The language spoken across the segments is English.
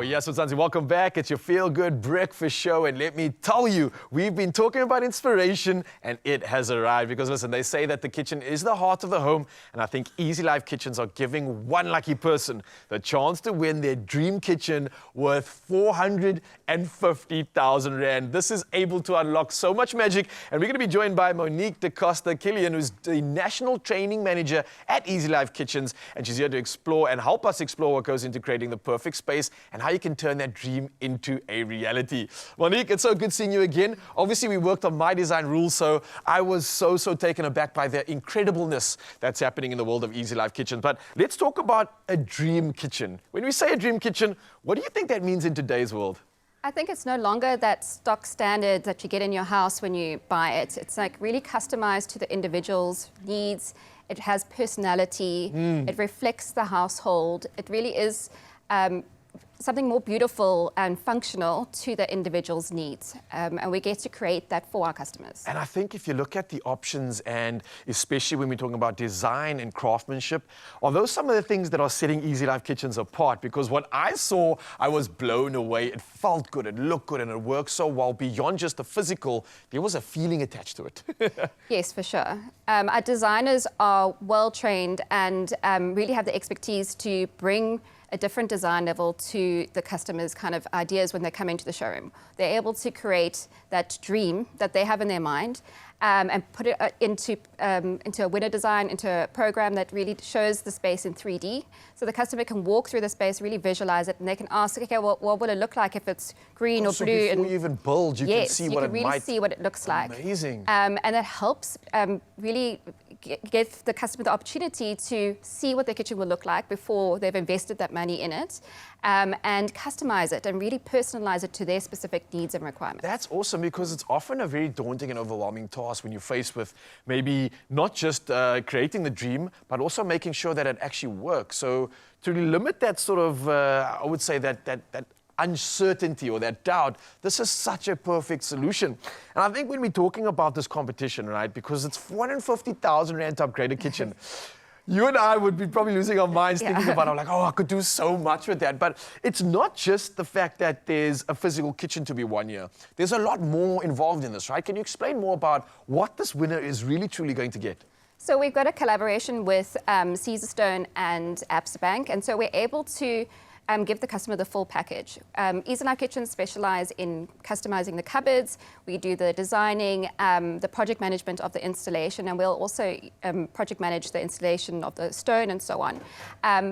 Yes, Mzansi, welcome back. It's your feel-good breakfast show, and let me tell you, we've been talking about inspiration, and it has arrived. Because listen, they say that the kitchen is the heart of the home, and I think Easylife Kitchens are giving one lucky person the chance to win their dream kitchen worth 450,000 Rand. This is able to unlock so much magic, and we're going to be joined by Monique DeCosta-Killian, who's the National Training Manager at Easylife Kitchens, and she's here to explore and help us explore what goes into creating the perfect space and how you can turn that dream into a reality. Monique, it's so good seeing you again. Obviously, we worked on my design rules, so I was so taken aback by the incredibleness that's happening in the world of Easylife Kitchens. But let's talk about a dream kitchen. When we say a dream kitchen, what do you think that means in today's world? I think it's no longer that stock standard that you get in your house when you buy it. It's like really customized to the individual's needs. It has personality. It reflects the household. It really is something more beautiful and functional to the individual's needs. And we get to create that for our customers. And I think if you look at the options, and especially when we're talking about design and craftsmanship, are those some of the things that are setting Easylife Kitchens apart? Because what I saw, I was blown away. It felt good, it looked good, and it worked so well. Beyond just the physical, there was a feeling attached to it. Yes, for sure. Our designers are well-trained and really have the expertise to bring a different design level to the customer's kind of ideas when they come into the showroom. They're able to create that dream that they have in their mind and put it into a winner design, into a program that really shows the space in 3D. So the customer can walk through the space, really visualize it, and they can ask, okay, well, what will it look like if it's green or so blue? Before you even build, you can see what it might... Yes, you can really see what it looks like. Amazing. And it helps really give the customer the opportunity to see what their kitchen will look like before they've invested that money in it, and customize it and really personalize it to their specific needs and requirements. That's awesome, because it's often a very daunting and overwhelming task when you're faced with maybe not just creating the dream, but also making sure that it actually works. So to limit that sort of, I would say that uncertainty or that doubt, this is such a perfect solution. And I think when we're talking about this competition, right, because it's 450,000 Rand to upgrade a kitchen, you and I would be probably losing our minds thinking about it. I'm like, oh, I could do so much with that. But it's not just the fact that there's a physical kitchen to be won here. There's a lot more involved in this, right? Can you explain more about what this winner is really, truly going to get? So we've got a collaboration with Caesarstone and Absa Bank, and so we're able to give the customer the full package. Easylife Kitchens specialize in customizing the cupboards. We do the designing, the project management of the installation, and we'll also project manage the installation of the stone and so on.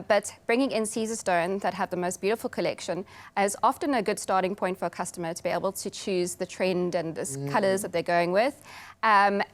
But bringing in Caesarstone that have the most beautiful collection is often a good starting point for a customer to be able to choose the trend and the colors that they're going with. And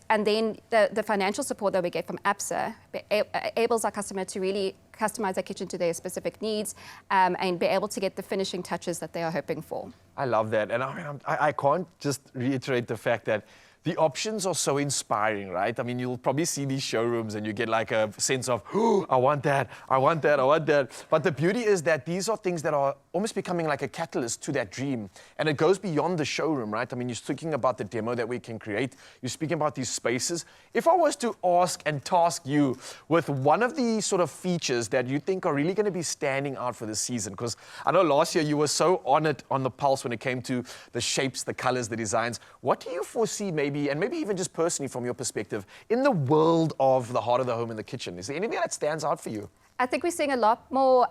then the financial support that we get from Absa enables our customer to really customize their kitchen to their specific needs and be able to get the finishing touches that they are hoping for. I love that. And I can't just reiterate the fact that the options are so inspiring, right? I mean, you'll probably see these showrooms and you get like a sense of, oh, I want that, I want that, I want that. But the beauty is that these are things that are almost becoming like a catalyst to that dream. And it goes beyond the showroom, right? I mean, you're speaking about the demo that we can create. You're speaking about these spaces. If I was to ask and task you with one of the sort of features that you think are really going to be standing out for this season, because I know last year you were so on it, on the pulse when it came to the shapes, the colors, the designs. What do you foresee maybe, and maybe even just personally from your perspective, in the world of the heart of the home in the kitchen? Is there anything that stands out for you? I think we're seeing a lot more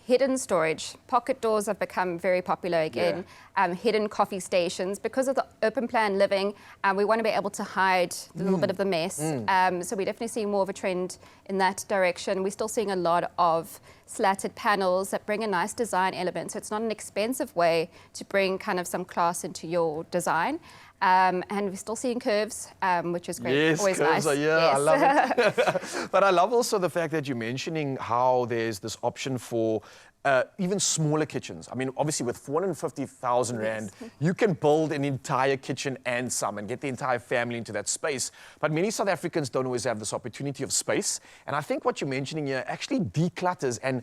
hidden storage. Pocket doors have become very popular again. Hidden coffee stations. Because of the open plan living, we want to be able to hide a little bit of the mess. So we're definitely seeing more of a trend in that direction. We're still seeing a lot of slatted panels that bring a nice design element. So it's not an expensive way to bring kind of some class into your design. And we're still seeing curves, which is great. Yes, always curves nice. are, yeah, yes. I love it. But I love also the fact that you're mentioning how there's this option for even smaller kitchens. I mean, obviously with 450,000 Rand, you can build an entire kitchen and some and get the entire family into that space. But many South Africans don't always have this opportunity of space. And I think what you're mentioning here actually declutters and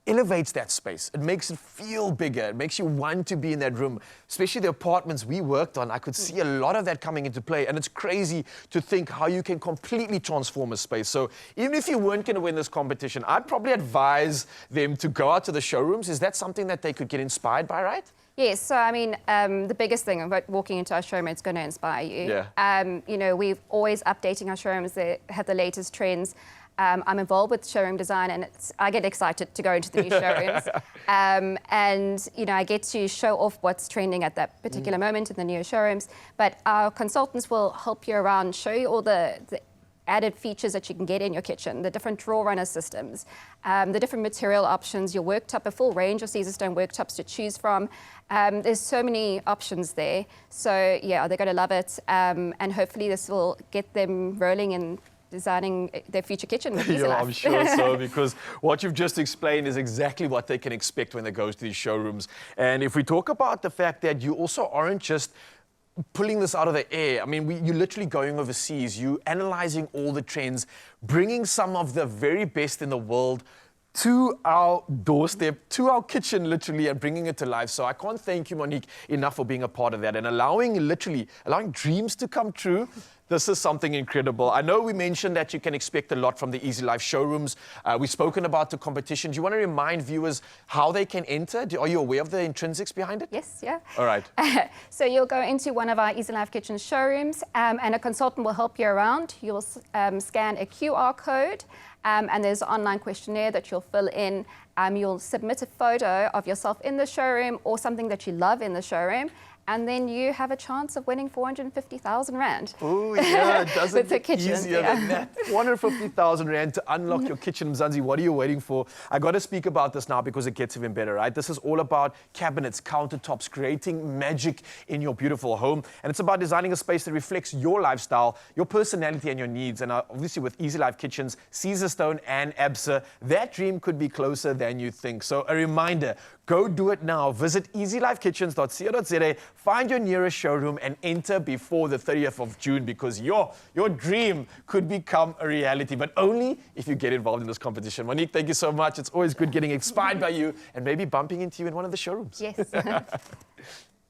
elevates that space. It makes it feel bigger. It makes you want to be in that room. Especially the apartments we worked on, I could see a lot of that coming into play. And it's crazy to think how you can completely transform a space. So even if you weren't going to win this competition, I'd probably advise them to go out to the showrooms. Is that something that they could get inspired by, right? Yes, so I mean, the biggest thing about walking into our showroom, it's going to inspire you. Yeah. You know, we're always updating our showrooms. They have the latest trends. I'm involved with showroom design, and I get excited to go into the new showrooms. And, you know, I get to show off what's trending at that particular moment in the new showrooms. But our consultants will help you around, show you all the added features that you can get in your kitchen, the different drawer runner systems, the different material options, your worktop, a full range of Caesarstone worktops to choose from. There's so many options there. So, yeah, they're going to love it. And hopefully this will get them rolling and designing their future kitchen with Easylife. Yeah, I'm sure so, because what you've just explained is exactly what they can expect when they go to these showrooms. And if we talk about the fact that you also aren't just pulling this out of the air. I mean, you're literally going overseas. You're analyzing all the trends, bringing some of the very best in the world to our doorstep, to our kitchen, literally, and bringing it to life. So I can't thank you, Monique, enough for being a part of that and allowing dreams to come true. This is something incredible. I know we mentioned that you can expect a lot from the Easylife showrooms. We've spoken about the competition. Do you want to remind viewers how they can enter? Are you aware of the intrinsics behind it? Yes, yeah. All right. So you'll go into one of our Easylife Kitchen showrooms, and a consultant will help you around. You'll scan a QR code, and there's an online questionnaire that you'll fill in. You'll submit a photo of yourself in the showroom or something that you love in the showroom. And then you have a chance of winning 450,000 Rand. Oh, yeah, it doesn't With the get kitchen, easier than that. 450,000 Rand to unlock your kitchen, Mzansi. What are you waiting for? I got to speak about this now because it gets even better, right? This is all about cabinets, countertops, creating magic in your beautiful home. And it's about designing a space that reflects your lifestyle, your personality, and your needs. And obviously with Easylife Kitchens, Caesarstone, and Absa, that dream could be closer than you think. So a reminder, go do it now. Visit easylifekitchens.co.za, find your nearest showroom, and enter before the 30th of June because your dream could become a reality, but only if you get involved in this competition. Monique, thank you so much. It's always good getting inspired by you and maybe bumping into you in one of the showrooms. Yes.